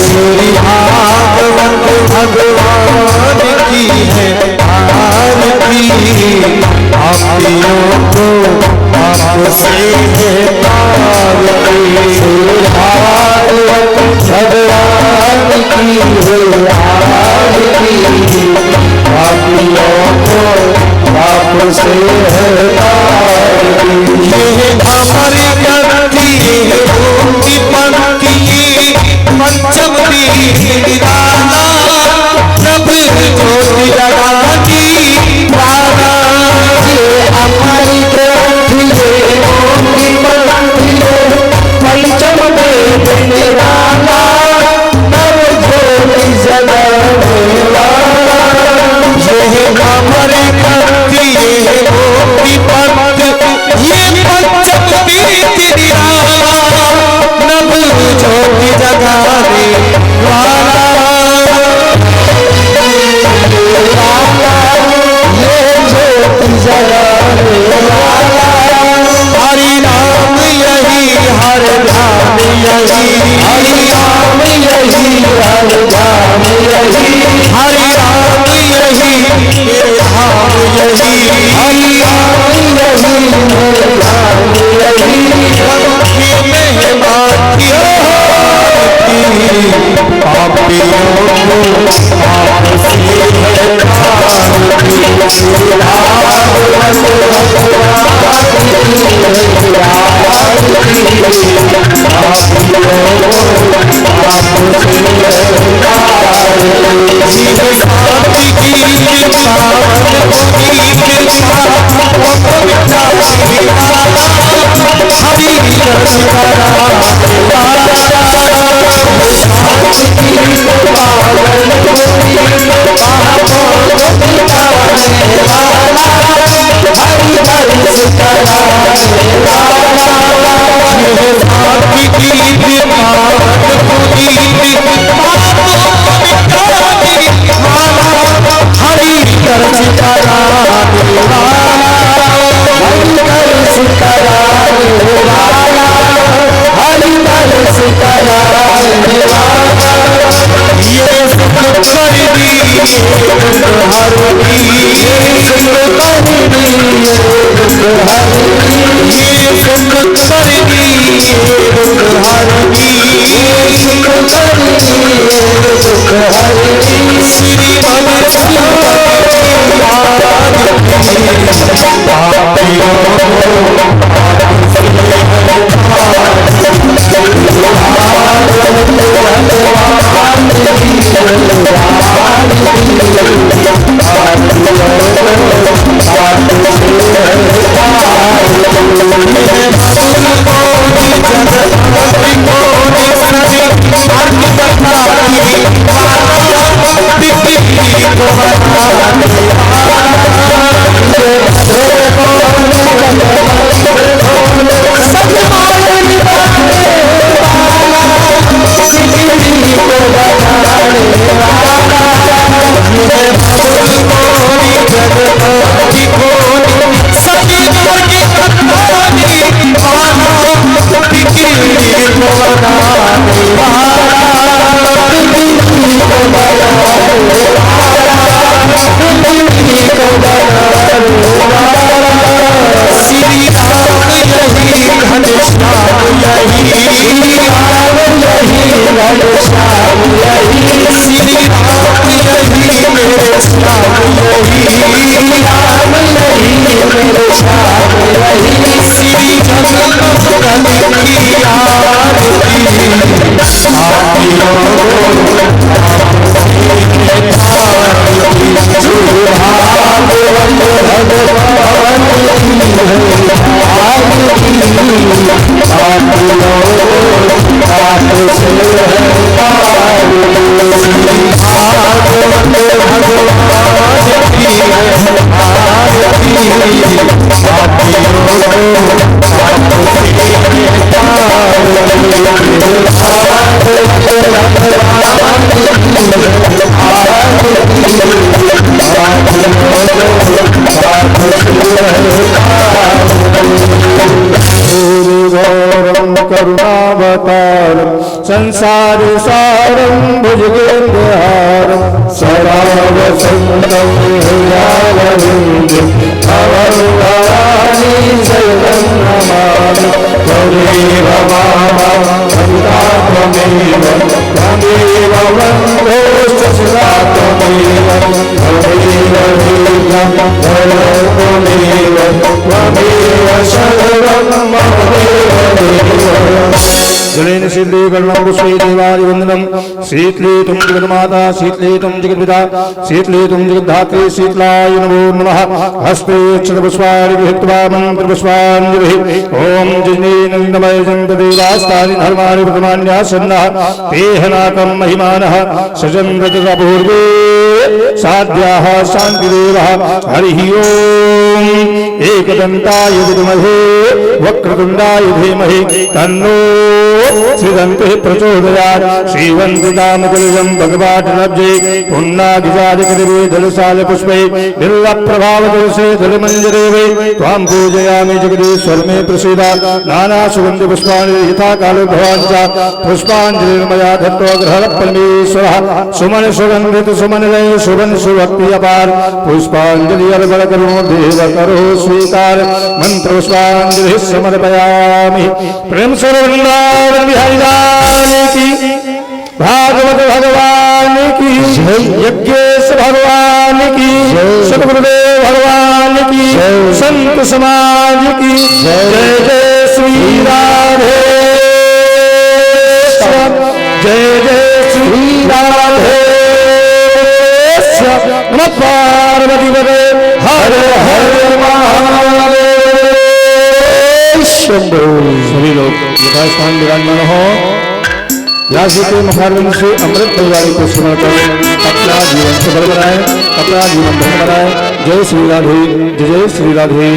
श्री भागवत भगवान की है आरती, पापियों को पाप से है पारती। श्री भागवत भगवान की है आरती, पापियों को पाप से है पारती। ये हमारी करती है की पंक्ति पंचम निराला, प्रभ ज्योति जगाती प्राणा। ये हमारी ग्रंथि है ओम की पंक्ति पंचम निराला, प्रभ ज्योति जगाने वाला। ये हमारी ग्रंथि है ओम की पंक्ति ये पंचम निराला, प्रभ ज्योति जगाने वाला। ये ज्योति जगाने वाला। हरि नाम यही हर धाम यही, हरि नाम यही हर धाम यही, हरि नाम यही मेरे धाम यही, हरि नाम यही मेरे धाम यही। पापियों को पाप से है पारती। आरती घोरं करुणावतारं संसार सारं भुजगेन्द्रहारं सदा वसन्तं हृदयारविन्दे भवभवानी शरणं नमामि त्वमेव मां सदा त्वमेव त्वमेव वन्दोश्च सदा त्वमेव त्वमेव वीर्यं त्वमेव त्वमेव शरणं मम देव जलेन शीले कर्णं पुष्पे देवादिवन्दनं शीतलेतुं जगन्माता शीतलेतुं जगद्पिता शीतलेतुं जगद्धात्री शीतलाय नमो नमः हस्ते क्षतपुष्पाणि गृहीत्वा मन्त्रपुष्पाञ्जलिः ॐ जिनेनन्दमय जन्तदेवास्तानि धर्माणि प्रथमान्यासन्नः तेहनाकं महिमानः सजन्मतपूर्वे साध्याः शान्तिदेवः हरिः ॐ एकदन्ताय विद्महे वक्रतुण्डाय धीमहि तन्नो श्रीदन्तिः प्रचोदयात् श्रीवन्दितामकुलिजं भगवान् पुण्णागिजादिकदिवे दलसालपुष्पै बिल्लप्रभावदलसे दलमञ्जरेवे त्वां पूजयामि जगदीश्वर मे प्रसीद नानासुगन्धिपुष्पाणि यथा कालो भवान् च पुष्पाञ्जलिर्मया दत्त्वा ग्रहणपरमेश्वरः सुमन सुगन्धित सुमनलय सुगन सुभक्ति अपार पुष्पाञ्जलि अर्पण करो देव करो स्वीकार मंत्र पुष्पाञ्जलिः समर्पयामि प्रेम से वृंदावन बिहारी लाल की भागवत भगवान की यज्ञेश भगवान की सद्गुरुदेव भगवान की संत समाज की जय जय श्री राधे जय जय श्री राधे नमः पार्वती पते हर हर महादेव शंभो। सभी लोग यथास्थान विराजमान हो। व्यास जी के मुखारविंद से अमृत परिवार को स्मरण कर अपना जीवन सफल बनाए, अपना जीवन धन्य बनाए। जय श्री राधे, जय जय श्री राधे।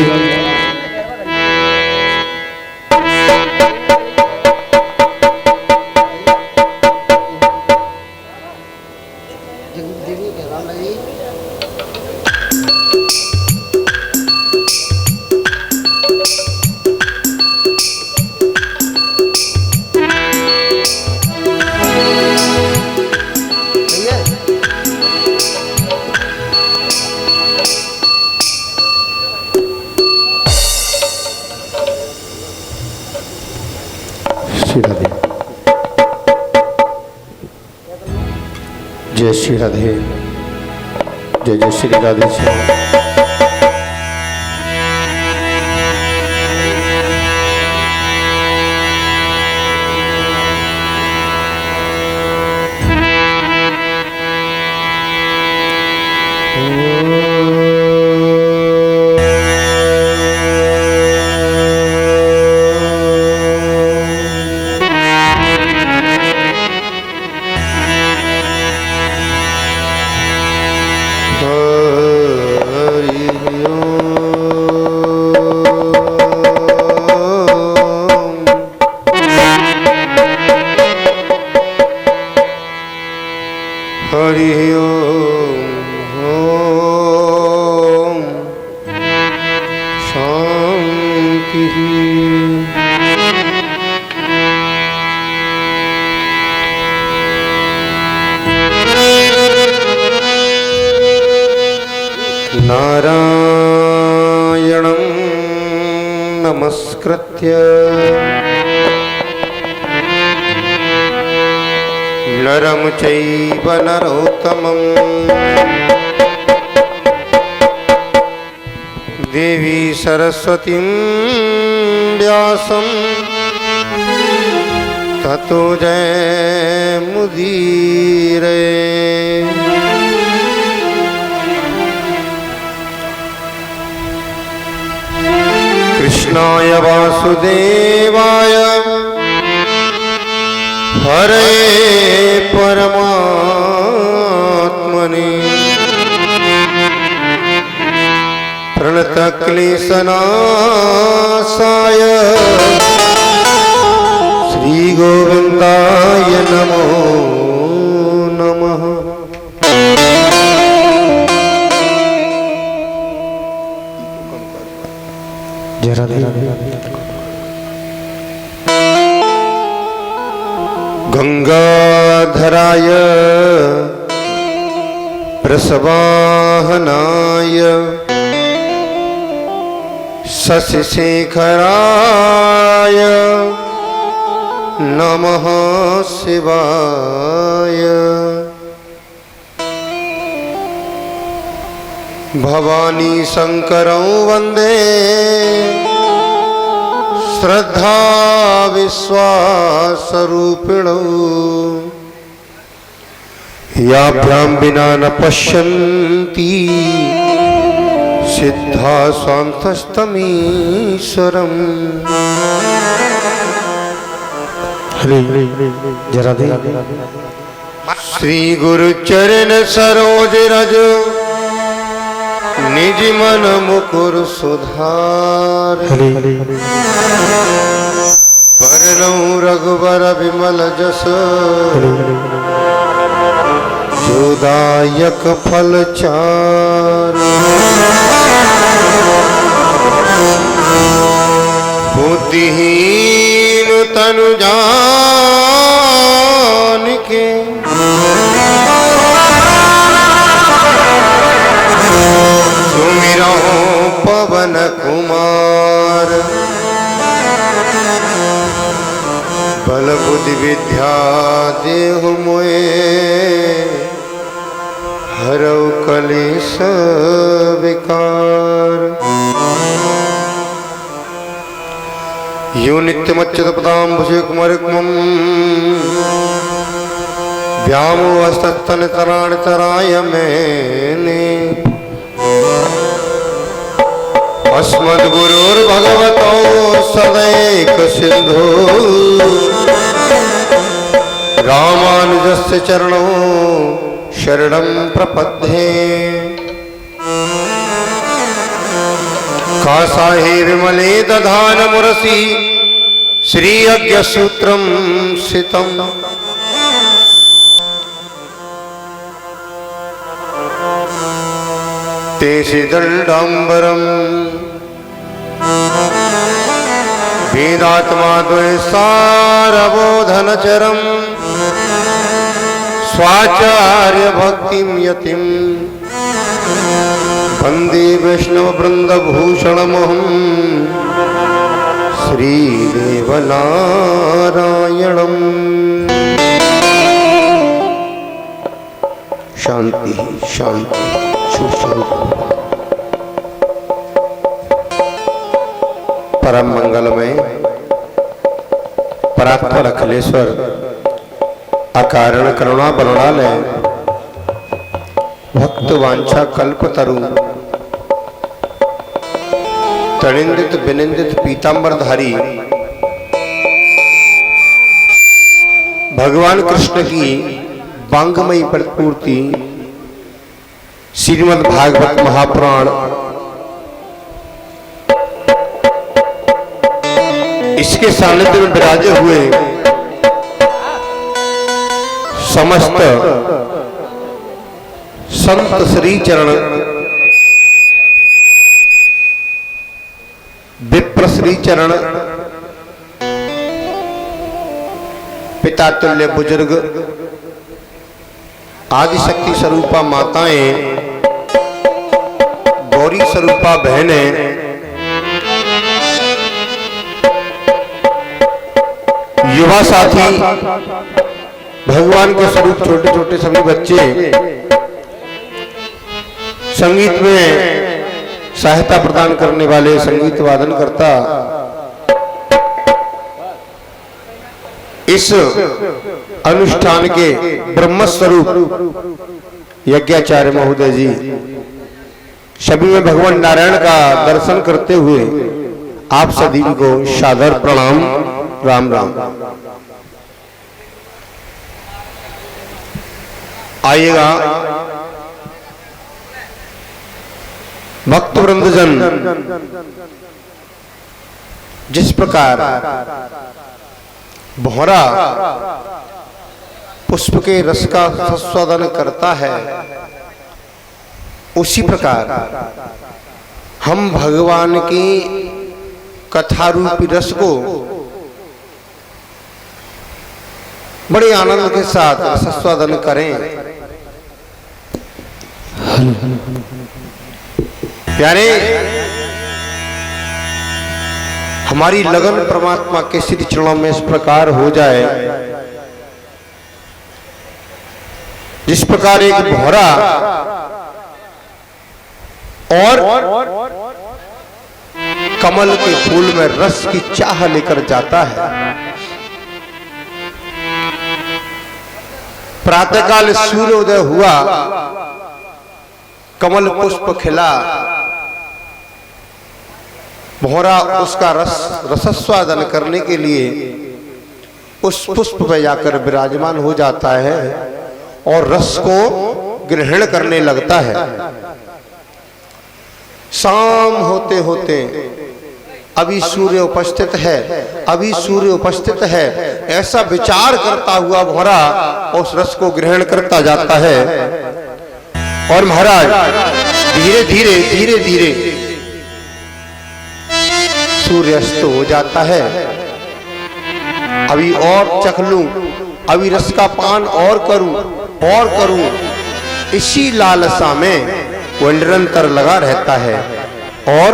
जय श्री राधे, जय जय श्री राधे। नारायणं नमस्कृत्य नरं चैव नरोत्तमं देवी सरस्वतीं व्यासं ततो जयमुदीरये। कृष्णाय वासुदेवाय हरे परमात्मने प्रणतक्लेशनाशाय श्रीगोविन्दाय नमो नमः। जय राधे। गंगाधराय प्रसवाहनाय शशिशेखराय नमः शिवाय। भवानी शंकरं वंदे श्रद्धा विश्वासरूपिणौ याभ्यां विना न पश्यन्ति सिद्धा स्वान्तस्तमीश्वरम्। जय राधे। श्री गुरु चरण सरोज रज निज मन मुकुर सुधार। वरनौ रघुवर विमल जस जोदायक फल चार। बुद्धिहीन तनु जानिके सुमिरौ पवन कुमार। बल बुद्धि विद्या देहु मोए हरौ कलेश विकार। यो नित्यमच्युतपदाम्बुजे कुमारकुमं व्यामोहस्तस्तनतराणतराय मेने। अस्मद्गुरुर्भगवतो सदैकसिन्धो रामानुजस्य चरणौ शरणं प्रपद्ये। कासाहिर्मले दधानमुरसि श्रीयज्ञसूत्रं सितम्। तेषिदण्डाम्बरम् वेदात्मा द्वैसारबोधनचरम् स्वाचार्य भक्तिं यतिं वन्दे वैष्णववृन्दभूषणमहं श्रीदेवनारायणम्। शांति शांति सुशांति। परम मंगलमय परात्पर अखिलेश्वर अकारण करुणा बरुणालय भक्त वांछा कल्पतरु तनिंदित विनिंदित पीतांबरधारी भगवान कृष्ण की वांगमयी प्रतिपूर्ति श्रीमद् भागवत महापुराण इसके सानिध्य में विराजे हुए समस्त संत श्री चरण विप्र श्री चरण पिता तुल्य बुजुर्ग आदि शक्ति स्वरूपा माताएं गौरी स्वरूपा बहनें युवा साथी भगवान के स्वरूप छोटे छोटे सभी बच्चे संगीत में सहायता प्रदान करने वाले संगीत वादन करता इस अनुष्ठान के ब्रह्म स्वरूप यज्ञाचार्य महोदय जी सभी में भगवान नारायण का दर्शन करते हुए आप सभी को सादर प्रणाम। राम राम। आइएगा भक्त वृंदजन जिस प्रकार भौरा पुष्प के रस का स्वादन करता है उसी प्रकार हम भगवान की कथा रूपी रस को बड़े आनंद के साथ रसास्वादन करें। प्यारे, हमारी लगन परमात्मा के श्री चरणों में इस प्रकार हो जाए जिस प्रकार एक भौरा और कमल के फूल में रस की चाह लेकर जाता है। प्रातःकाल सूर्योदय हुआ, कमल पुष्प खिला, भौरा उसका रसास्वादन करने के लिए उस पुष्प पे जाकर विराजमान हो जाता है और रस को ग्रहण करने लगता है। शाम होते होते अभी सूर्य उपस्थित है, अभी सूर्य उपस्थित है, ऐसा विचार करता हुआ भौरा उस रस को ग्रहण करता जाता है। और महाराज धीरे धीरे धीरे धीरे सूर्यास्त हो जाता है। अभी और चख लूं, अभी रस का पान और करूं, इसी लालसा में वो निरंतर लगा रहता है और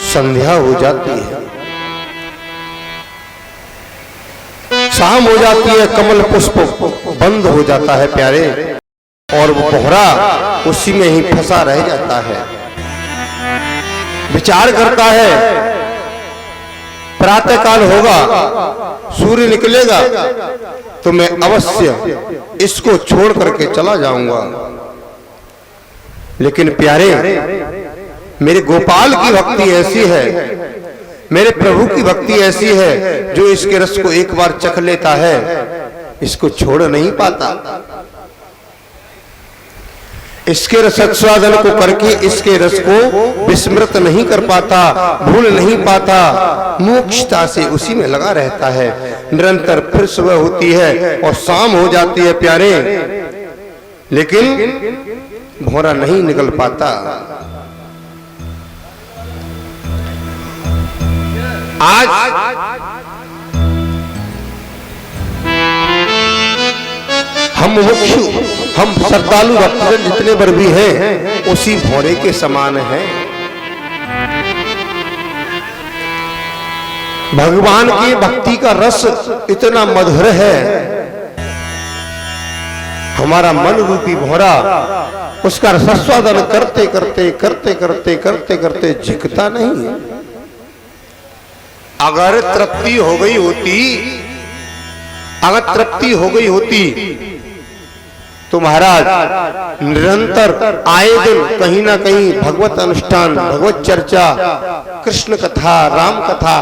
संध्या हो जाती है, शाम हो जाती है, कमल पुष्प बंद हो जाता है प्यारे, और वो भौरा उसी में ही फंसा रह जाता है। विचार करता है प्रातःकाल होगा, सूर्य निकलेगा तो मैं अवश्य इसको छोड़ करके चला जाऊंगा। लेकिन प्यारे, मेरे गोपाल की भक्ति ऐसी है, मेरे प्रभु की भक्ति ऐसी है, जो इसके रस को एक बार चख लेता है इसको छोड़ नहीं पाता। इसके रसास्वादन को करके इसके रस को विस्मृत नहीं कर पाता, भूल नहीं पाता, मोक्षता से उसी में लगा रहता है। निरंतर फिर सुबह होती है और शाम हो जाती है प्यारे, लेकिन भौरा नहीं निकल पाता। आज हम मुमुक्षु, हम श्रद्धालु भक्तजन जितने पर भी हैं उसी भौरे के समान हैं। भगवान की भक्ति का रस इतना मधुर है, हमारा मन रूपी भौरा उसका रसास्वादन करते करते करते करते करते करते झिकता नहीं। अगर तृप्ति हो गई होती, अगर तृप्ति हो गई होती तो महाराज निरंतर आए दिन कहीं ना कहीं भगवत अनुष्ठान, भगवत चर्चा, कृष्ण कथा, राम कथा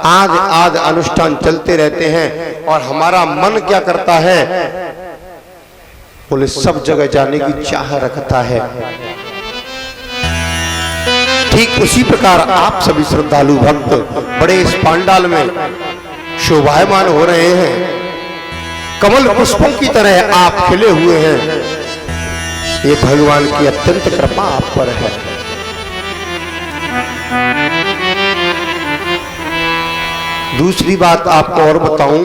आदि अनुष्ठान चलते रहते हैं। और हमारा मन क्या करता है, बोले सब जगह जाने की चाह रखता है। ठीक उसी प्रकार आप सभी श्रद्धालु भक्त बड़े इस पांडाल में शोभायमान हो रहे हैं, कमल पुष्पों की तरह आप खिले हुए हैं। ये भगवान की अत्यंत कृपा आप पर है। दूसरी बात आपको और बताऊं,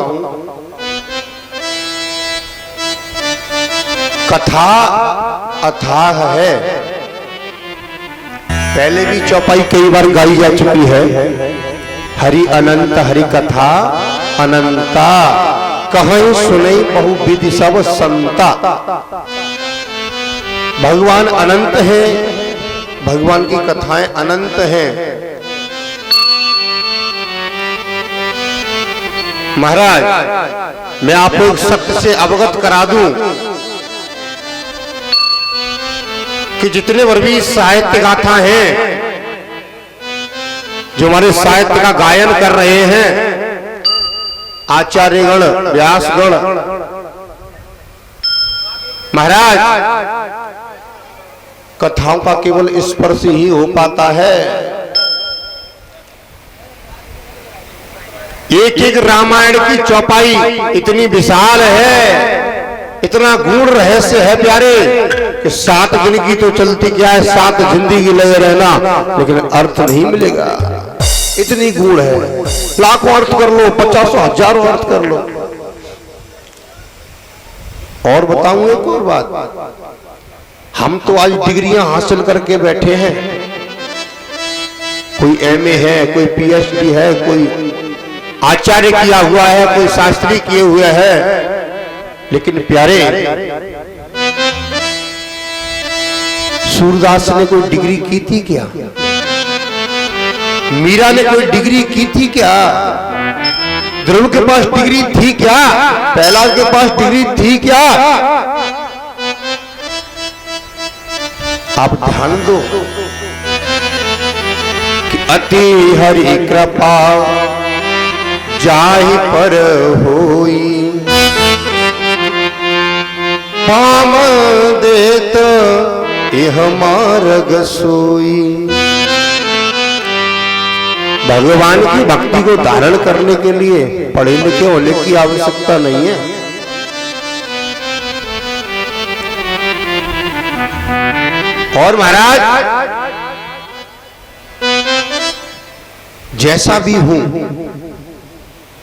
कथा अथाह है। पहले भी चौपाई कई बार गाई जा चुकी है। हरि अनंत हरि कथा अनंता, कहीं सुने बहुविधि सब संता। भगवान अनंत है, भगवान की कथाएं अनंत हैं। महाराज मैं आपको एक सत्य से अवगत करा दूं कि जितने वर्वी साहित्य गाथा हैं, जो हमारे साहित्य का गायन कर रहे हैं, आचार्यगण, व्यासगण, महाराज कथाओं का केवल स्पर्श ही हो पाता है। एक एक रामायण की चौपाई इतनी विशाल है, इतना गूढ़ रहस्य है प्यारे, कि 7 दिन की तो चलती क्या है, 7 जिंदगी लगे रहना, लेकिन अर्थ नहीं मिलेगा। इतनी गुण है। लाखों अर्थ कर लो, 50,000 अर्थ कर लो। और बताऊं एक और बात, हम तो आज डिग्रियां हासिल करके बैठे हैं, कोई एमए है, कोई पीएचडी है, कोई आचार्य किया हुआ है, कोई शास्त्री किए हुए है, लेकिन प्यारे सूरदास ने कोई डिग्री की थी क्या? मीरा ने कोई डिग्री की थी क्या? ध्रुव के पास डिग्री थी क्या? प्रहलाद के पास डिग्री थी क्या? आप ध्यान दो कि अति हरि कृपा जाहि पर होई, पाम देत यह मार्ग सोई। भगवान की भक्ति को धारण करने के लिए पढ़े लिखे होने की आवश्यकता नहीं है। और महाराज जैसा भी हूं,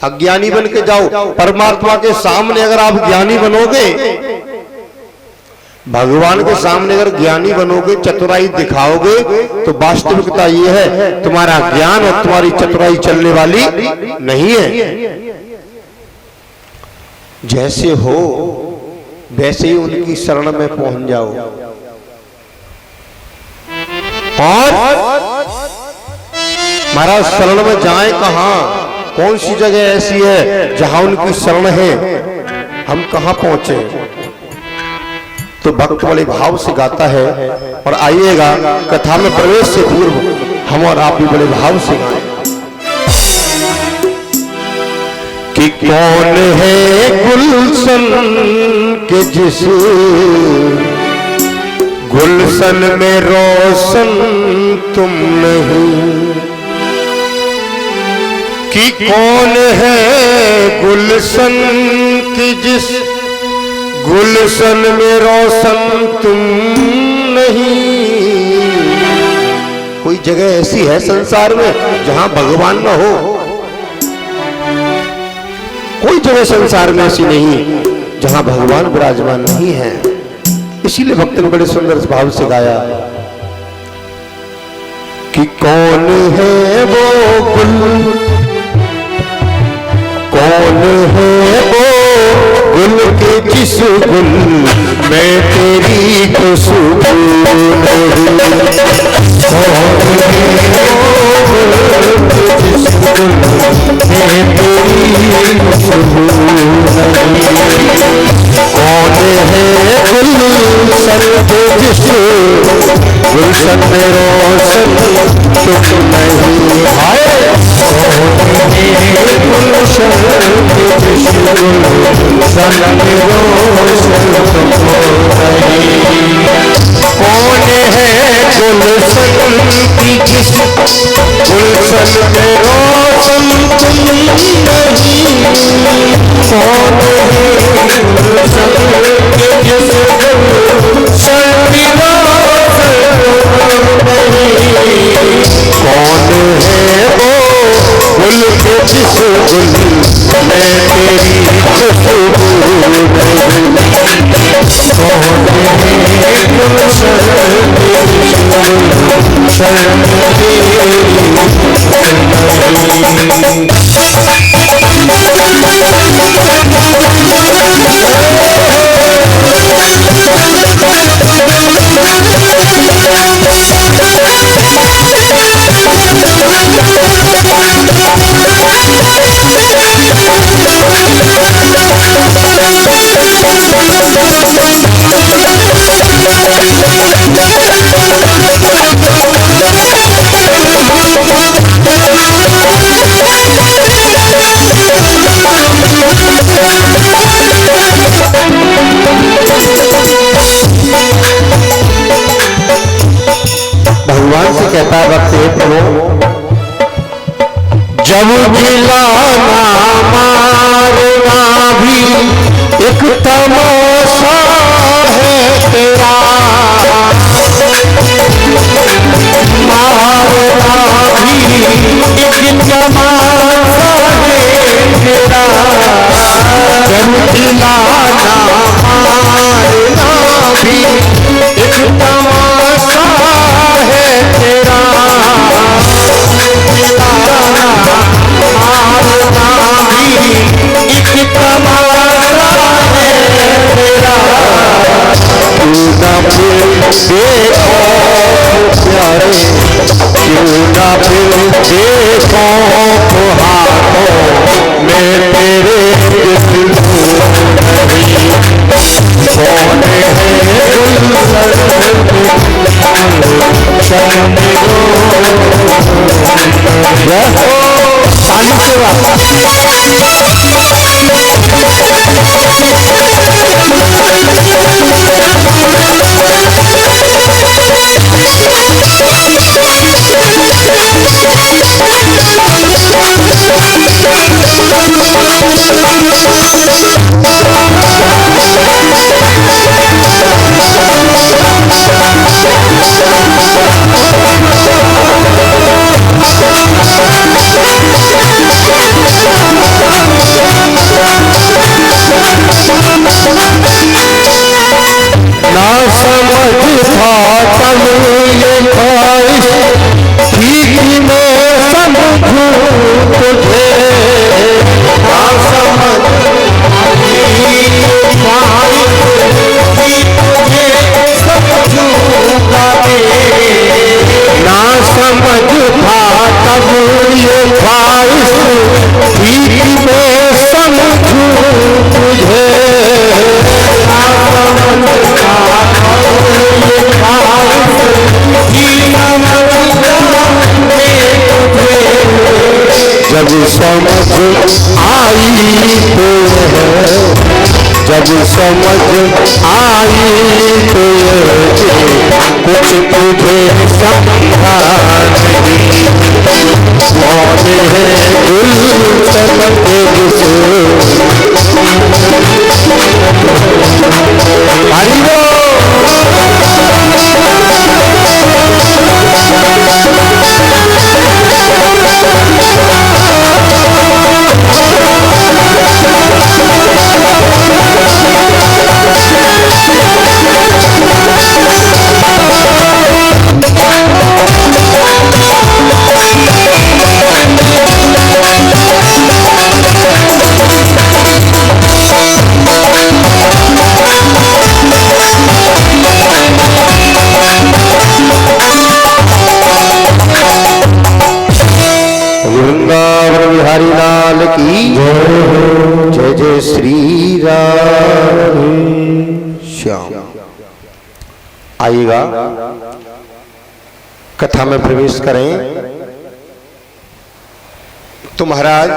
अज्ञानी बन के जाओ, परमात्मा के सामने अगर आप ज्ञानी बनोगे, भगवान के सामने अगर ज्ञानी बनोगे, चतुराई दिखाओगे, तो वास्तविकता ये है तुम्हारा ज्ञान और तुम्हारी चतुराई चलने वाली नहीं है। जैसे हो वैसे ही उनकी शरण में पहुंच जाओ। और महाराज शरण में जाएं कहां? कौन सी जगह ऐसी है जहां उनकी शरण है? हम कहां पहुंचे? तो भक्त बड़े भाव से गाता है। और आइएगा कथा में प्रवेश से पूर्व हम और आप भी बड़े भाव से गाएं कि कौन है गुलशन के जिस गुलशन में रोशन तुम नहीं, कि कौन है गुलशन की जिस गुलशन में रोशन तुम नहीं। कोई जगह ऐसी है संसार में जहां भगवान न हो? कोई जगह संसार में ऐसी नहीं जहां भगवान विराजमान नहीं है। इसीलिए भक्त ने बड़े सुंदर भाव से गाया कि कौन है वो गुल, कौन है वो गुल के जिस गुल मैं तेरी खुशबू नहीं। कौन है वो गुल के जिस गुल मैं तेरी खुशबू नहीं। कौन है गुलशन के जिस गुलशन में रोशन तुम नहीं। आए गुलशन के जिस गुलशन में रोशन तुम नहीं। कौन है गुलशन की जिस गुलशन में रोशन तुम नहीं। कौन है गुलशन के जिस गुलशन में रोशन तुम नहीं। कौन है वो गुल के जिस गुल मैं तेरी खुशबू नहीं। कौन है गुलशन के जिस गुलशन में तेरी भगवान से कहता है भक्त जब गिलाना मारना भी एक तमाशा है तेरा। मारना भी एक तमाशा है तेरा, जब दिलाना मारना भी एक तमाशा है तेरा, दिलाना मारना भी एक तमाशा है तेरा। क्यों ना फिर देखो प्यारे, क्यों ना फिर देखो हाथों में तेरे दिल नहीं, कौन है गुलशन शर्म ताली से ना समझ था तब ये ख्वाहिश थी कि मैं समझूं तुझे, ना समझ ख्वाहिश थी तुझे समझूंगा ना समझ था तब ये ख्वाहिश थी कि मैं समझूं तुझे, जब समझ आई तो है, जब समझ आई तो कुछ तुझे समझा नहीं, कौन है गुलशन जिसे बिहारी लाल की जय जय श्री राम श्याम। आइएगा कथा में प्रवेश करें। तो महाराज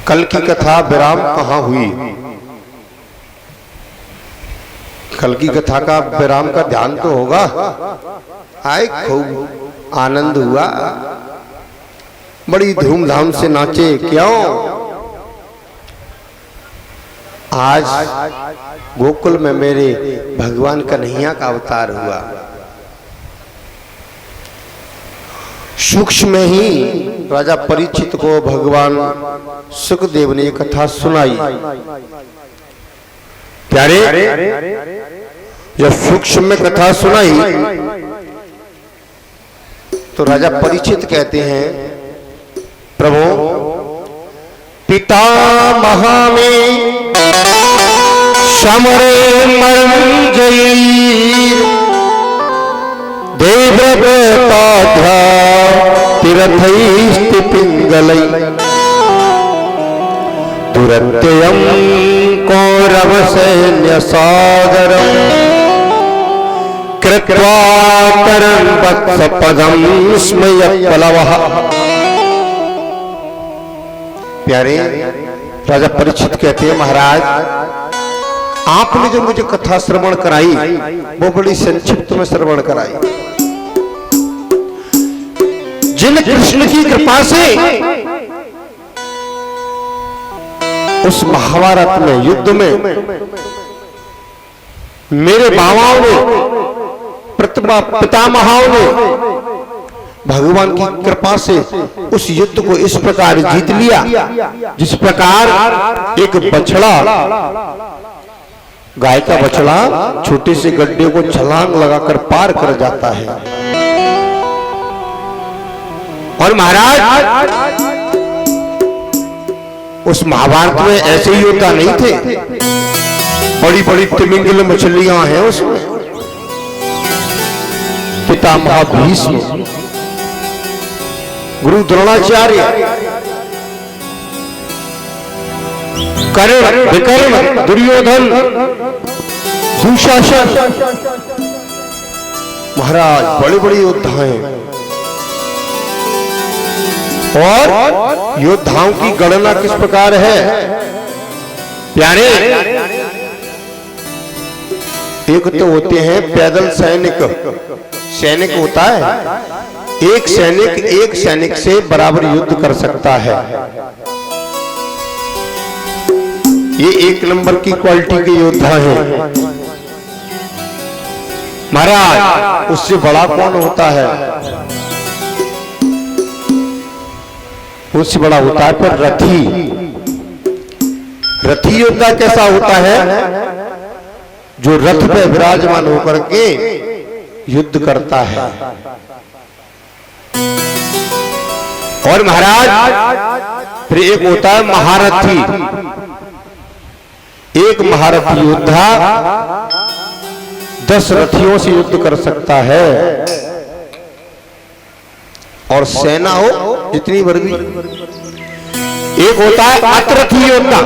कल की कथा विराम कहाँ हुई? कल की कथा का विराम का ध्यान तो होगा। आए खूब आनंद हुआ, बड़ी धूमधाम से नाचे। क्यों? आज गोकुल में मेरे भगवान कन्हैया का अवतार हुआ। सूक्ष्म में ही राजा परीक्षित को भगवान सुखदेव ने ये कथा सुनाई। प्यारे, जब सूक्ष्म में कथा सुनाई तो राजा परीक्षित कहते हैं, प्रभु पितामह में समरे मंजयी देवव्रताध्या तीर्थैस्ति पिंगलै दुरत्ययं कौरव सैन्य सागरम् कृत्वा तरं वत्सपदं स्मयत्पलवः। प्यारे राजा परीक्षित कहते हैं, महाराज आपने जो मुझे कथा श्रवण कराई वो बड़ी संक्षिप्त में श्रवण कराई। जिन कृष्ण की कृपा से उस महाभारत में युद्ध में मेरे बाबाओं ने पितामहों ने भगवान की कृपा से उस युद्ध को इस प्रकार जीत लिया जिस प्रकार एक बछड़ा, गाय का बछड़ा छोटे से गड्ढे को छलांग लगाकर पार कर जाता है। और महाराज उस महाभारत में ऐसे ही योद्धा नहीं थे, बड़ी बड़ी तिमिंगल मछलियां हैं उसमें। पितामह भीष्म, गुरु द्रोणाचार्य, कर्ण, विकर्ण, दुर्योधन, दुशासन, महाराज बड़े बड़े योद्धा हैं। और योद्धाओं की गणना किस प्रकार है प्यारे? एक तो होते हैं पैदल सैनिक, सैनिक होता है एक सैनिक से बराबर युद्ध कर सकता है, ये एक नंबर की क्वालिटी के योद्धा हैं। महाराज उससे बड़ा कौन होता है? उससे बड़ा होता है पर रथी योद्धा कैसा होता है? जो रथ पे विराजमान होकर के युद्ध करता है। और महाराज फिर एक होता है महारथी, एक महारथी योद्धा 10 रथियों से युद्ध कर सकता है। और सेना हो जितनी वर्गी। एक होता है अतिरथी योद्धा।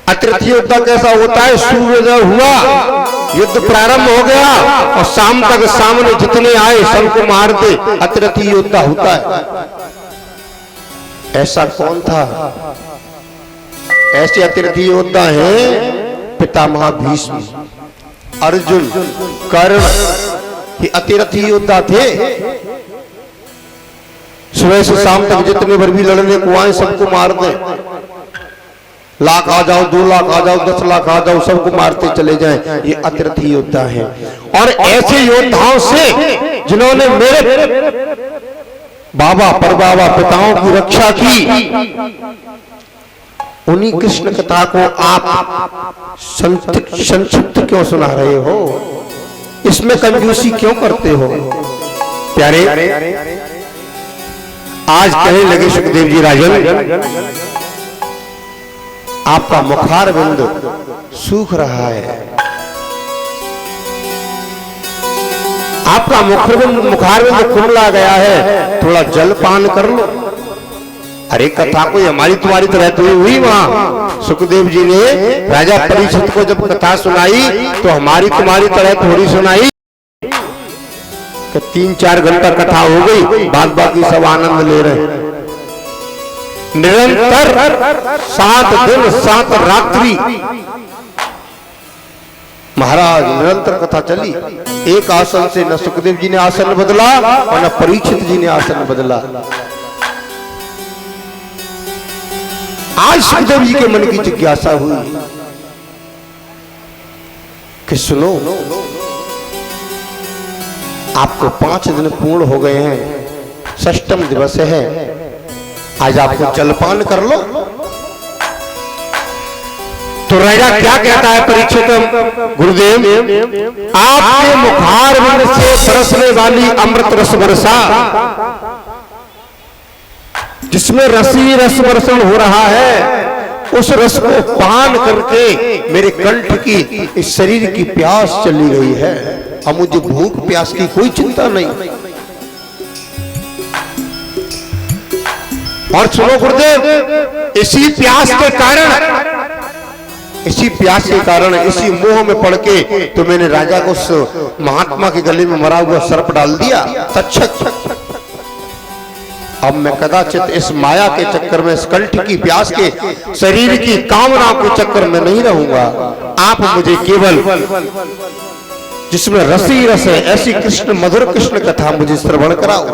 अतिरथी योद्धा कैसा होता है? सूर्योदय हुआ, युद्ध प्रारंभ हो गया और शाम तक सामने जितने आए सबको मार दे, अतिरथी योद्धा होता है। ऐसा कौन था? ऐसे अतिरथी योद्धा हैं पितामह भीष्म, अर्जुन, कर्ण, ये अतिरथी योद्धा थे। सुबह से शाम तक जितने बार भी लड़ने को आए सबको मार दे, लाख आ जाओ, 2 लाख आ जाओ, 10 लाख आ जाओ, सबको मारते चले जाएं, ये अतिरथी योद्धा हैं। और ऐसे योद्धाओं से जिन्होंने मेरे बाबा परबाबा पिताओं की रक्षा की, उन्हीं कृष्ण कथा को आप संक्षिप्त क्यों सुना रहे हो? इसमें कंजूसी क्यों करते हो? प्यारे आज कहने लगे सुखदेव जी राजन, आपका मुखारविंद सूख रहा है, आपका मुखारविंद कुमला गया है, थोड़ा जल पान कर लो। अरे कथा कोई हमारी तुम्हारी तरह तो हुई वहां। सुखदेव जी ने राजा परीक्षित को जब कथा सुनाई तो हमारी तुम्हारी तरह थोड़ी सुनाई। 3-4 घंटा कथा हो गई, बाद बाकी सब आनंद ले रहे। निरंतर 7 दिन 7 रात्रि महाराज निरंतर कथा चली। एक आसन से न सुखदेव जी ने आसन बदला और न परीक्षित जी ने आसन बदला। आज सुखदेव जी के मन की जिज्ञासा हुई कि सुनो, आपको 5 दिन पूर्ण हो गए हैं, 6वां दिवस है, आज आपको जलपान कर लो। तो राजा क्या कहता है परीक्षित? गुरुदेव आपके मुखारविंद से बरसने वाली अमृत रस वर्षा, जिसमें रसी रस वर्षण हो रहा है, उस रस को पान करके मेरे कंठ की, इस शरीर की प्यास चली गई है। अब मुझे भूख प्यास की कोई चिंता नहीं। और सुनो गुरुदेव, इसी प्यास के कारण, इसी मोह में पड़ के तो मैंने राजा को उस महात्मा के गले में मरा हुआ सर्प डाल दिया, तक्षक। अब मैं कदाचित इस माया के चक्कर में, इस कंठ की प्यास के, शरीर की कामना के चक्कर में नहीं रहूंगा। आप मुझे केवल जिसमें रसी रस है ऐसी कृष्ण मधुर कृष्ण कथा मुझे श्रवण कराओ।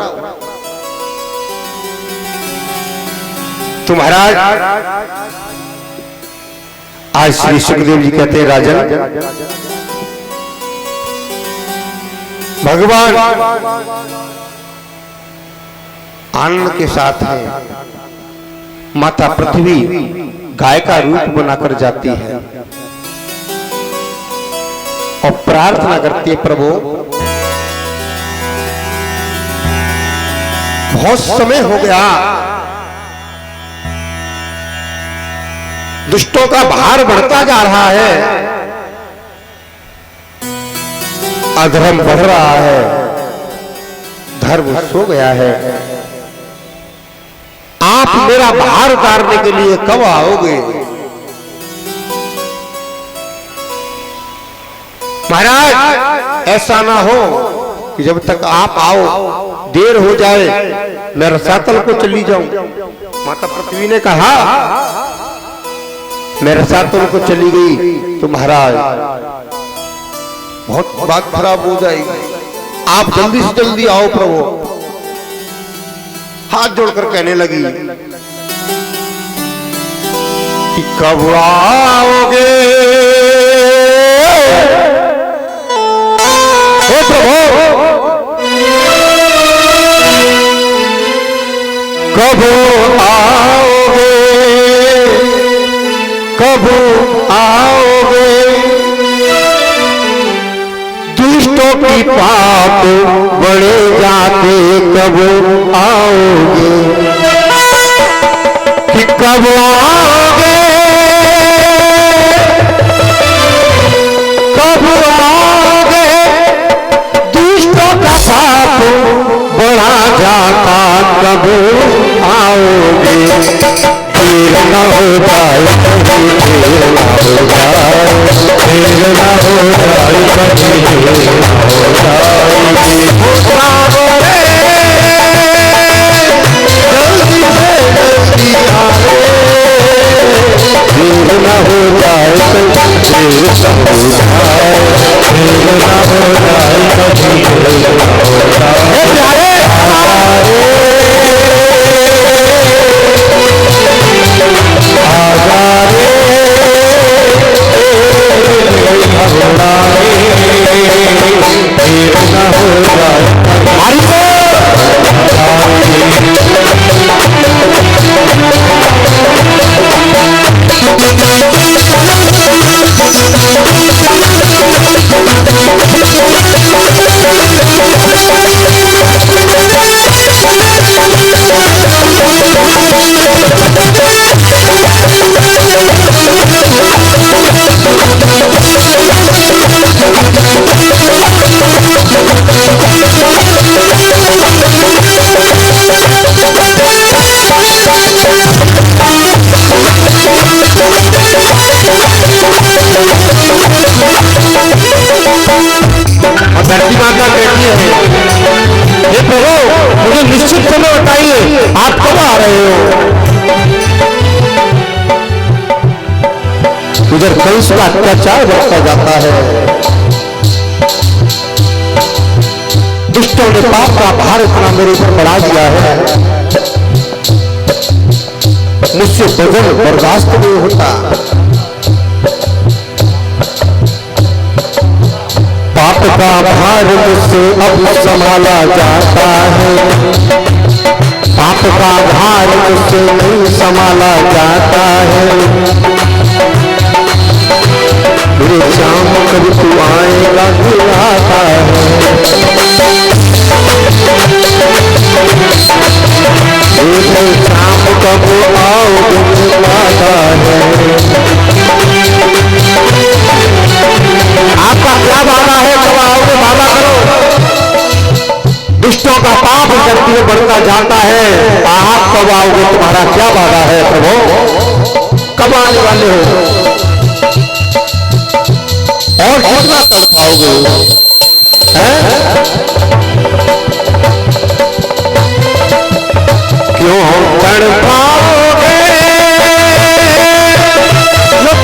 तो महाराज आज श्री सुखदेव जी कहते हैं, राजन भगवान आनंद के साथ है। माता पृथ्वी गाय का रूप बनाकर जाती है और प्रार्थना करती है, प्रभु बहुत समय हो गया, दुष्टों का भार बढ़ता जा रहा है, अधर्म बढ़ रहा है, धर्म सो गया है, आप मेरा भार उतारने के लिए कब आओगे? महाराज ऐसा ना हो कि जब तक आप आओ देर हो जाए मैं रसातल को चली जाऊं। माता पृथ्वी ने कहा मैं रसातल को चली गई तो महाराज बहुत बात खराब हो जाएगी, आप जल्दी से जल्दी आओ प्रभु। हाथ जोड़कर कहने लगी कि कब आओगे हे प्रभु, कब आओगे, कब आओगे, दुष्टों की पाप बढ़े जाते कब आओगे, कि कब आओगे, कब आओगे, दुष्टों का पाप बढ़ा जाता कब आओगे, देर न हो जाए कभी, देर न हो जाए, देर न हो जाए कभी, देर न हो जाएगी, जल्दी से जल्दी आए, देर न हो जाए कभी, देर न हो जाए, देर न हो जाए कभी, देर न हो जाए, धरती माता कहती है हे प्रभु मुझे निश्चित समय बताइए आप कब आ रहे हो। उधर कंस का अत्याचार बढ़ता जाता है, दुष्टों ने पाप का भार इतना मेरे ऊपर बढ़ा दिया है, मुझसे भोजन बर्दाश्त नहीं होता, पाप का भार मुझसे अब संभाला जाता है, पाप का भार मुझसे नहीं संभाला जाता है, मेरे शाम कभी तू आएगा बुलाता है, मेरे शाम कब आओगे बुलाता है। आपका क्या वादा है, कब आओगे वादा करो। दुष्टों का पाप करती है बढ़ता जाता है, आप कब आओगे तुम्हारा क्या वादा है प्रभु, कब आने वाले हो और कितना तक पाओगे, क्यों तड़ पाओगे, कब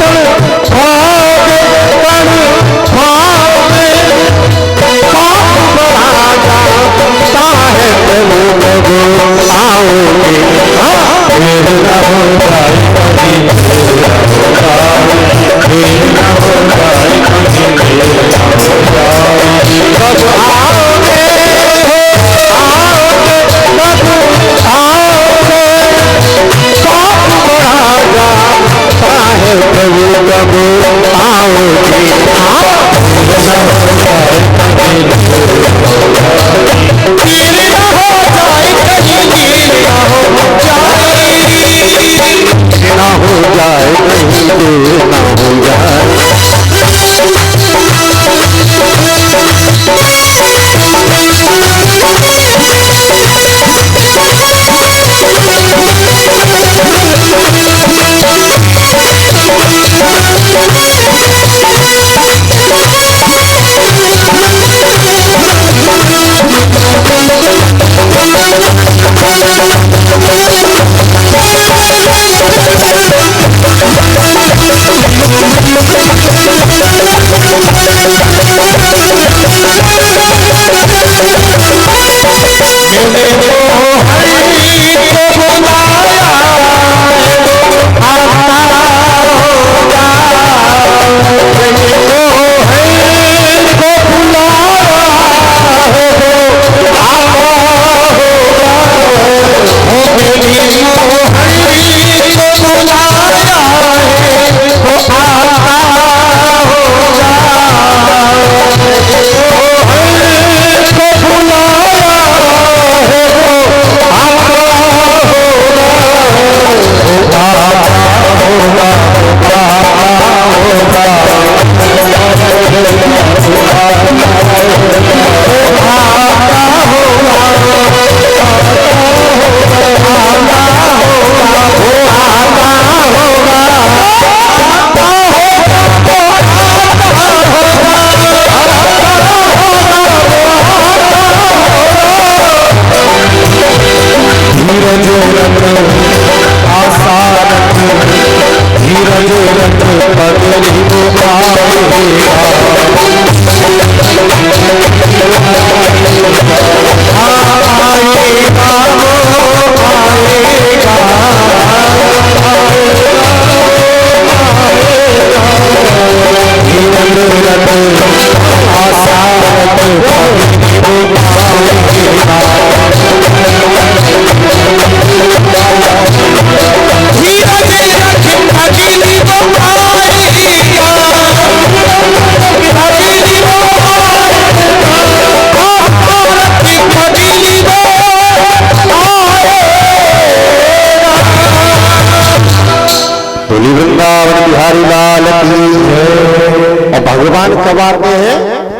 भगवान कब आते हैं?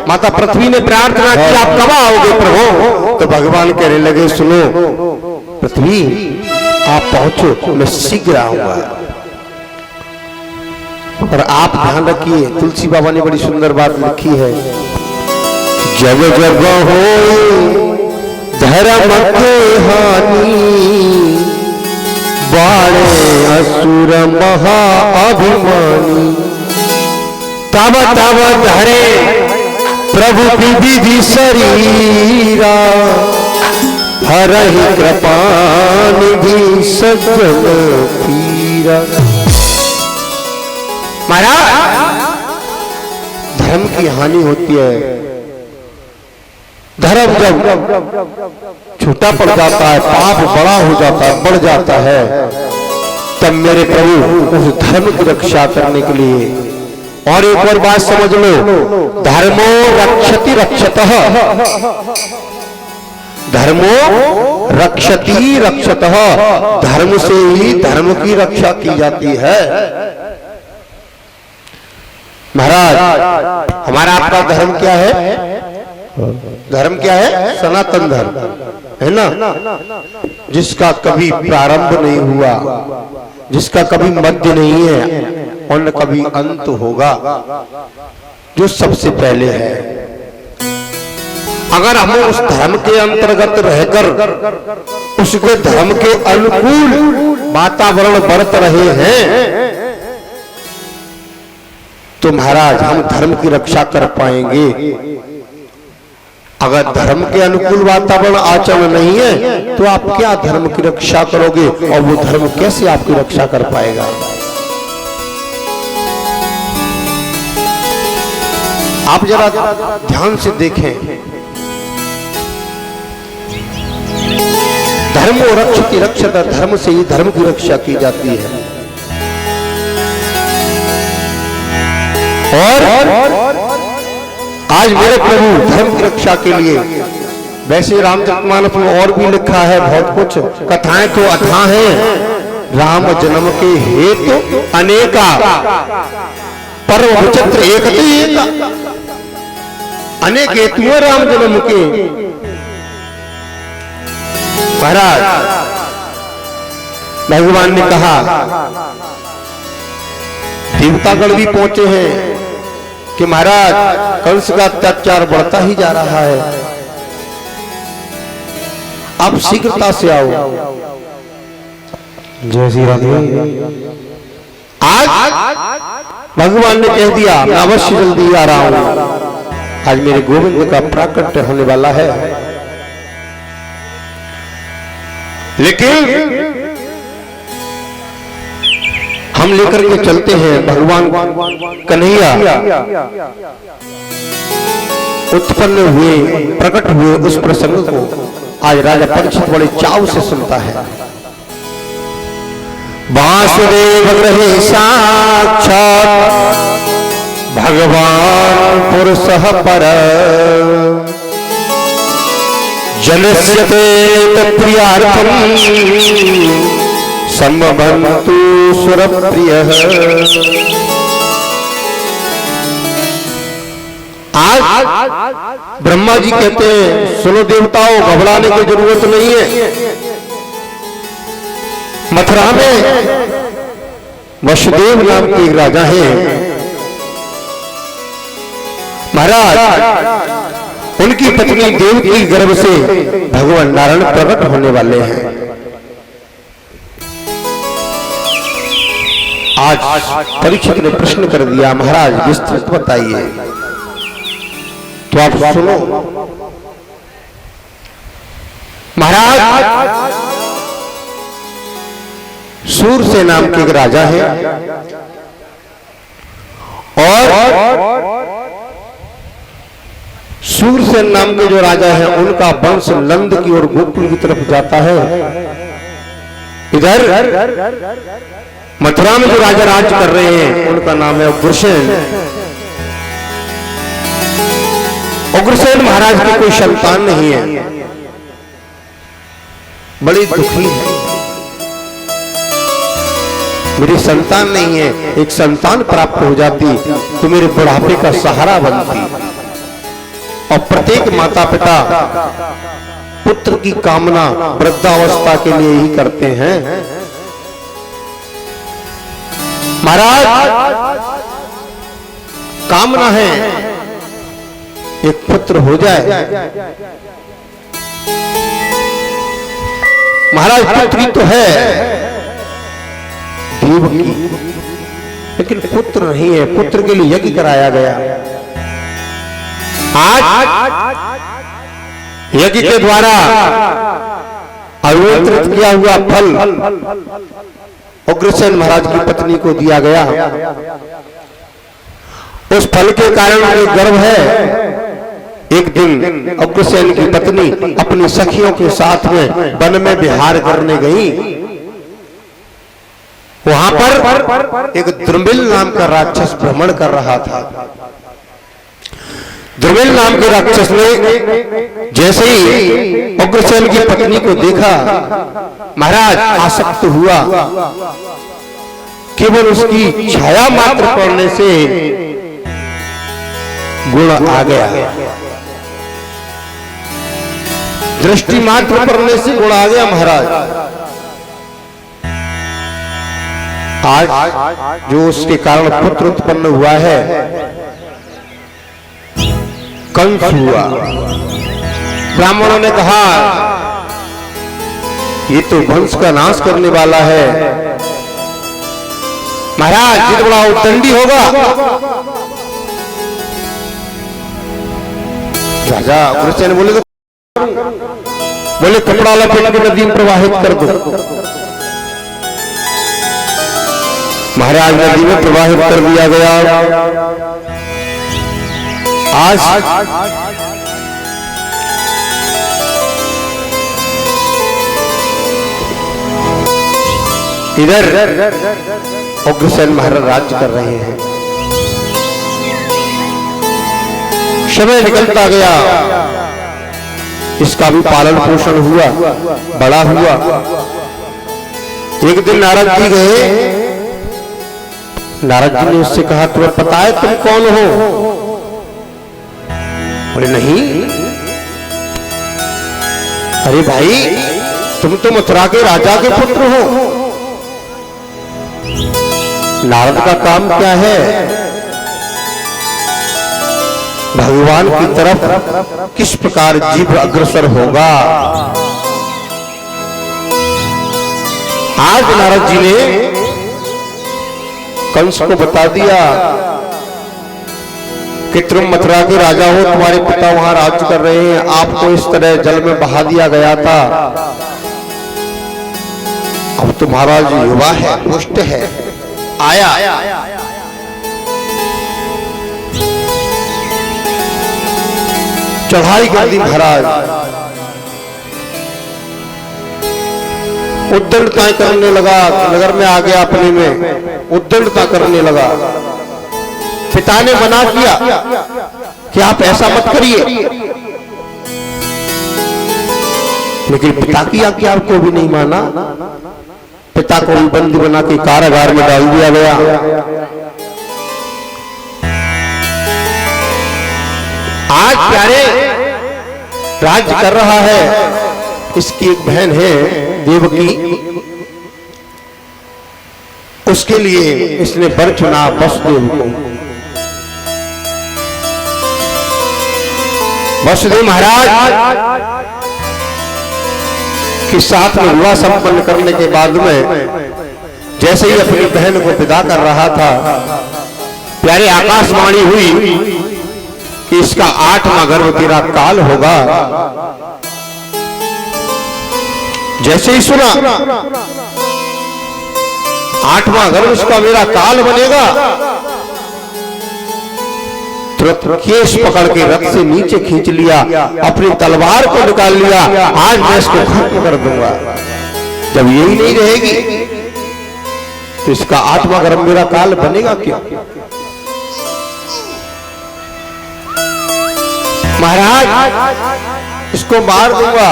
माता पृथ्वी ने प्रार्थना की आप कब आओगे प्रभु? तो भगवान कहने लगे सुनो पृथ्वी आप पहुंचो, मैं शीघ्र आऊंगा। और आप ध्यान रखिए, तुलसी बाबा ने बड़ी सुंदर बात लिखी है, जब जब हो धर्म के हानि बाणे असुर महा अभिमानी, तब तब धरे प्रभु विधि शरीरा, हरहि कृपा निधि सज्जन पीरा। महाराज धर्म की हानि होती है, धर्म जब छोटा पड़ जाता है, पाप बड़ा हो जाता है, बढ़ जाता है, तब मेरे प्रभु उस धर्म की रक्षा करने के लिए, और एक और बात समझ लो, धर्मो रक्षति रक्षतः, धर्मो रक्षति रक्षतः, धर्म से ही धर्म की रक्षा की जाती है। महाराज हमारा आपका धर्म क्या है? धर्म क्या है? सनातन धर्म है ना, जिसका कभी प्रारंभ नहीं हुआ, जिसका कभी मध्य नहीं है और न कभी अंत होगा, जो सबसे पहले है। अगर हम उस धर्म के अंतर्गत रहकर उसके धर्म के अनुकूल वातावरण बरत रहे हैं तो महाराज हम धर्म की रक्षा कर पाएंगे। अगर धर्म के अनुकूल वातावरण आचरण नहीं है तो आप क्या धर्म की रक्षा करोगे, और वो धर्म कैसे आपकी रक्षा कर पाएगा? आप जरा ध्यान से देखें, धर्म रक्षति रक्षत, धर्म से ही धर्म की रक्षा की जाती है। और आज मेरे प्रभु धर्म की रक्षा के लिए, वैसे रामचरितमानस में और भी लिखा है बहुत कुछ, कथाएं तो अथाह हैं, राम जन्म के हेतु अनेका, पर्व विचित्र एक अनेक हेतु है राम जन्म के। महाराज भगवान ने कहा, देवतागण भी पहुंचे हैं कि महाराज कंस का अत्याचार बढ़ता ही जा रहा है, आप शीघ्रता से आओ। जय श्री राधे। आज भगवान ने कह दिया मैं अवश्य जल्दी आ रहा हूं, आज मेरे गोविंद का प्राकट्य होने वाला है। लेकिन हम लेकर के चलते हैं भगवान कन्हैया उत्पन्न हुए, प्रकट हुए उस प्रसंग को आज राजा परीक्षित बड़े चाव से सुनता है। वासुदेव रहे साक्षात भगवान पुरुषः पर, जनस्य ते प्रियार्थम संभवन्तु सुरप्रियः। आज ब्रह्मा जी कहते हैं सुनो देवताओं, घबराने की जरूरत नहीं है। मथुरा में वसुदेव नाम के एक राजा हैं महाराज, उनकी पत्नी देवकी के गर्भ से भगवान नारायण प्रकट होने वाले हैं। आज परीक्षित ने प्रश्न कर दिया, महाराज विस्तृत बताइए। तो आप सुनो महाराज, सूरसेन नाम के एक राजा है और सूरसेन नाम के जो राजा है उनका वंश नंद की ओर गोकुल की तरफ जाता है। इधर मथुरा में जो राजा राज कर रहे हैं उनका नाम है उग्रसेन। उग्रसेन महाराज की कोई संतान नहीं है, बड़ी दुखी है। मेरी संतान नहीं है, एक संतान प्राप्त हो जाती तो मेरे बुढ़ापे का सहारा बनती। और प्रत्येक माता पिता पुत्र की कामना वृद्धावस्था के लिए ही करते हैं। महाराज कामना है एक पुत्र हो जाए। महाराज पुत्री तो है देवकी, लेकिन पुत्र नहीं है। पुत्र के लिए यज्ञ कराया गया। आज यज्ञ के द्वारा अभिमंत्रित किया हुआ फल उग्रसेन महाराज की पत्नी को दिया गया। उस फल के कारण उन्हें गर्व है। एक दिन उग्रसेन की पत्नी अपनी सखियों के साथ में वन में विहार करने गई। वहां पर एक द्रुमिल नाम का राक्षस भ्रमण कर रहा था। द्रुमिल नाम के राक्षस ने जैसे ही उग्रसेन की पत्नी को देखा, महाराज आसक्त हुआ। केवल उसकी छाया मात्र पड़ने से गुण आ गया। दृष्टि मात्र पड़ने से गुण आ गया। महाराज आज जो उसके कारण पुत्र उत्पन्न हुआ है, कंस हुआ। ब्राह्मणों ने कहा ये तो वंश का नाश करने वाला है। महाराज जितना बड़ा उद्दंडी होगा। राजा उग्रसेन बोले कपड़ा लपेट के नदी में प्रवाहित कर दो। महाराज नदी में प्रवाहित कर दिया गया। आज इधर उग्रसेन महाराज राज्य कर रहे हैं। समय निकलता गया, इसका भी पालन पोषण हुआ, बड़ा हुआ। एक दिन नारद जी गए। नारद जी ने उससे कहा तुम्हें पता है तुम कौन हो? बोले नहीं। अरे भाई तुम तो मथुरा के राजा के पुत्र हो। नारद का काम क्या है? भगवान की तरफ किस प्रकार जीव अग्रसर होगा। आज नारद जी ने कंस को बता दिया कि तुम मथुरा के राजा हो, तुम्हारे पिता वहां राज्य कर रहे हैं, आपको इस तरह जल में बहा दिया गया था। अब तुम्हारा जो युवा है, पुष्ट है, आया। चढ़ाई कर दी महाराज। उद्दंडता करने लगा। नगर में आ गया, अपने में उद्दंडता करने लगा। पिता ने मना किया कि आप ऐसा मत करिए, लेकिन पिता की आज्ञा को भी नहीं माना। पिता को बंदी बना के कारागार में डाल दिया गया। आज प्यारे राज्य कर रहा है। इसकी एक बहन है देवकी, उसके लिए इसने वर चुना वसुदेव को। वसुदेव महाराज के साथ में विवाह संपन्न करने के बाद में जैसे ही अपनी बहन को विदा कर रहा था, प्यारे आकाशवाणी हुई कि इसका 8वां गर्भ तेरा काल होगा। जैसे ही सुना 8वां गर्भ इसका मेरा काल बनेगा, तुरंत केश पकड़ के रथ से नीचे खींच लिया, अपनी तलवार को निकाल लिया। आज मैं इसको खत्म कर दूंगा। जब यही नहीं रहेगी तो इसका 8वां गर्भ मेरा काल बनेगा क्यों? महाराज इसको मार दूंगा,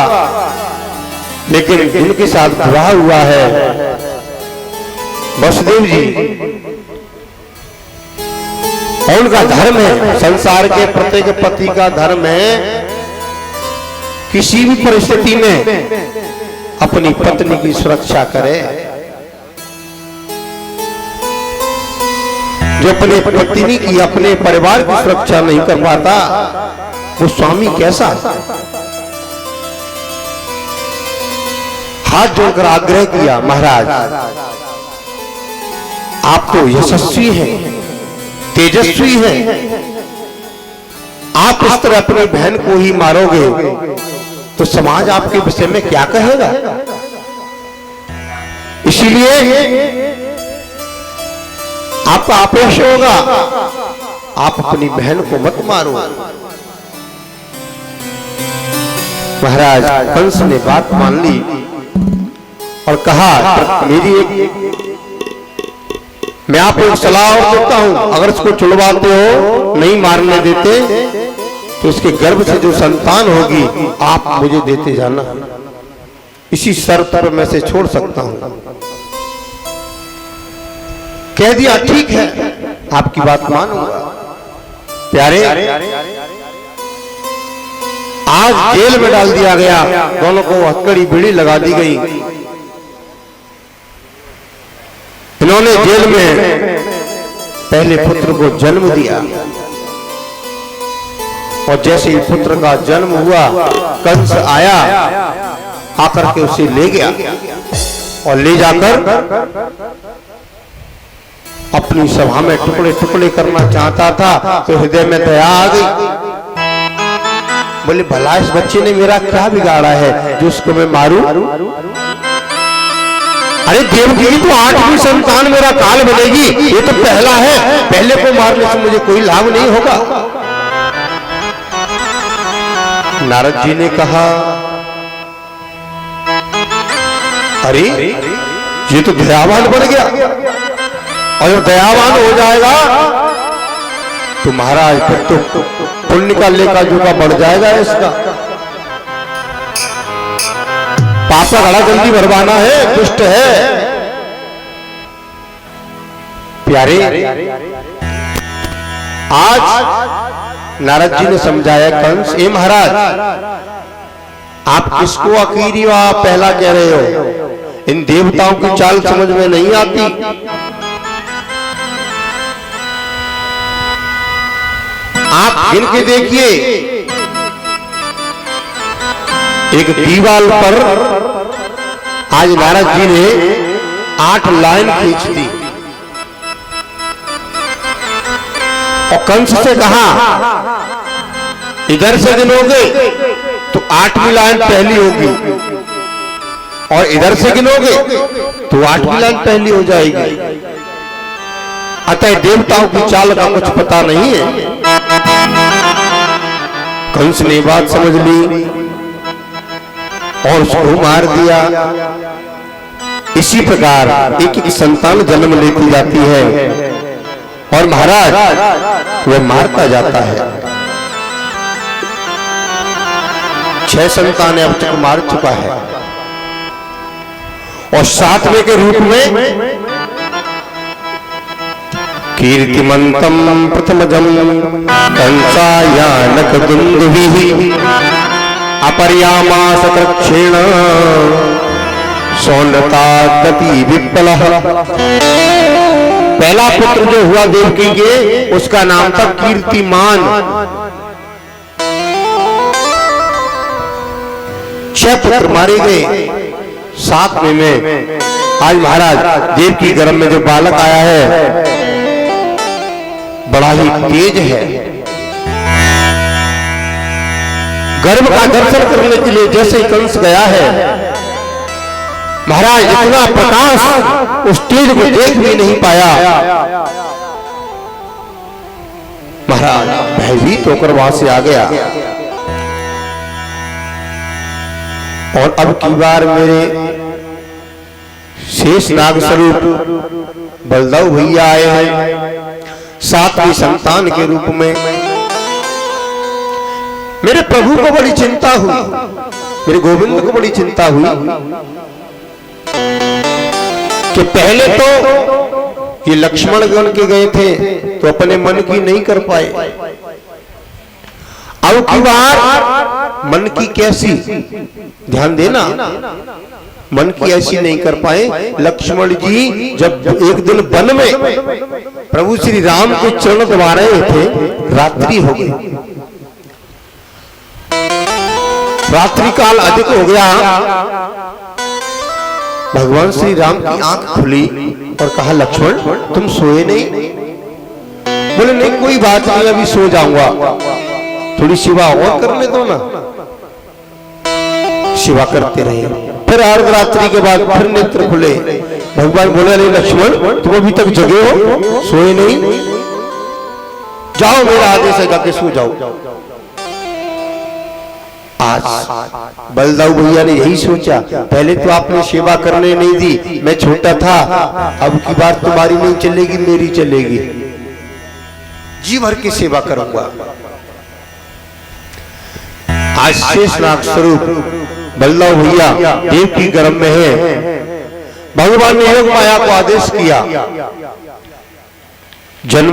लेकिन इनके साथ विवाह हुआ है, वसुदेव जी उनका धर्म है, संसार के प्रत्येक पति का धर्म है किसी भी परिस्थिति में अपनी पत्नी की सुरक्षा करे। जो अपने पत्नी की, अपने परिवार की सुरक्षा नहीं कर पाता वो स्वामी कैसा। हाथ जोड़कर आग्रह किया, महाराज आप तो यशस्वी हैं, तेजस्वी हैं, आप इस तरह अपनी बहन को ही मारोगे तो समाज आपके विषय में क्या कहेगा। इसीलिए आपका आपेश होगा, आप अपनी बहन को मत मारो। महाराज कंस ने बात मान ली और कहा, मेरी मैं आपको एक सलाह और देता हूं, अगर इसको छुड़वाते हो, नहीं मारने देते, तो इसके गर्भ से जो संतान होगी आप मुझे देते जाना, इसी शर्त पर मैं से छोड़ सकता हूं। कह दिया ठीक है, आपकी बात मानूंगा। प्यारे आज जेल में डाल दिया गया, दोनों को हथकड़ी बीड़ी लगा दी गई। इन्होंने जेल में पहले पुत्र को जन्म दिया और जैसे ही पुत्र का जन्म हुआ कंस आया, आकर के उसे ले गया और ले जाकर अपनी सभा में टुकड़े टुकड़े करना चाहता था। तो हृदय में दया आ गई, बोले भला इस बच्चे ने मेरा क्या बिगाड़ा है जो उसको मैं मारूं। अरे देवकी की तो 8वीं संतान मेरा काल बनेगी, ये तो पहला है, पहले को मारने से मुझे कोई लाभ नहीं होगा। नारद जी ने कहा, अरे ये तो दयावान बन गया, और जब दयावान हो जाएगा तो महाराज फिर तो पुण्य का लेखा जोखा बढ़ जाएगा इसका। पाप का घड़ा जल्दी भरवाना है, दुष्ट है। प्यारे आज नारद जी ने समझाया कंस, ए महाराज आप किसको आखिरी व पहला कह रहे हो, इन देवताओं की चाल समझ में नहीं आती। आप गिन के देखिए, एक दीवार पर आज नारद जी ने 8 लाइन खींच दी और कंस से कहा इधर से गिनोगे तो 8वीं लाइन पहली होगी, और इधर से गिनोगे तो 8वीं लाइन पहली हो जाएगी। अतः देवताओं की चाल का कुछ पता नहीं है। कंस ने बात समझ ली और उसको मार दिया। इसी प्रकार एक एक संतान जन्म लेती जाती है और महाराज वह मारता जाता है। 6 संतानें अब तक मार चुका है और 7वें के रूप में कीर्तिमंतम प्रथमजम कंसायानक दुंदुभिः अपरयामास कृच्छेण सौंदतादपि विप्लः। पहला पुत्र जो हुआ देवकी के, उसका नाम था कीर्तिमान। 6 पुत्र मारे गए। 7वें में आज महाराज देवकी गर्भ में जो बालक आया है बड़ा ही तेज है। गर्भ का दर्शन करने के लिए जैसे ही कंस गया है, महाराज इतना प्रकाश उस तेज को देख भी नहीं पाया। महाराज भयभीत होकर वहां से आ गया। और अब की बार मेरे शेष नाग स्वरूप बलदेव भैया आए हैं 7वीं संतान के रूप में। मेरे प्रभु को बड़ी चिंता हुई, मेरे गोविंद को बड़ी चिंता हुई कि पहले तो ये लक्ष्मण गण के गए थे तो अपने मन की नहीं कर पाए, अब की बार मन की कैसी, ध्यान देना, मन की ऐसी नहीं कर पाए। लक्ष्मण जी जब एक दिन वन में प्रभु श्री राम के चरण दबा रहे थे, रात्रि हो गई, रात्रि काल अधिक हो गया। भगवान श्री राम की आंख खुली और कहा लक्ष्मण तुम सोए नहीं? बोले नहीं कोई बात नहीं, अभी सो जाऊंगा, थोड़ी सेवा और करने दो ना। सेवा करते रहे, फिर अर्धरात्रि के बाद फिर नेत्र खुले। भगवान बोले अरे लक्ष्मण तुम अभी तक जगे हो, सोए नहीं? जाओ मेरा आदेश है, जाके सो जाओ। आज बलदाऊ भैया ने यही सोचा, पहले तो आपने सेवा करने नहीं दी, मैं छोटा था, अब की बार तुम्हारी नहीं चलेगी, मेरी चलेगी, जी भर की सेवा करूंगा। आज शेषनाग स्वरूप बलदाऊ भैया देव की गर्भ में है। भगवान ने योग माया को आदेश किया, जन्म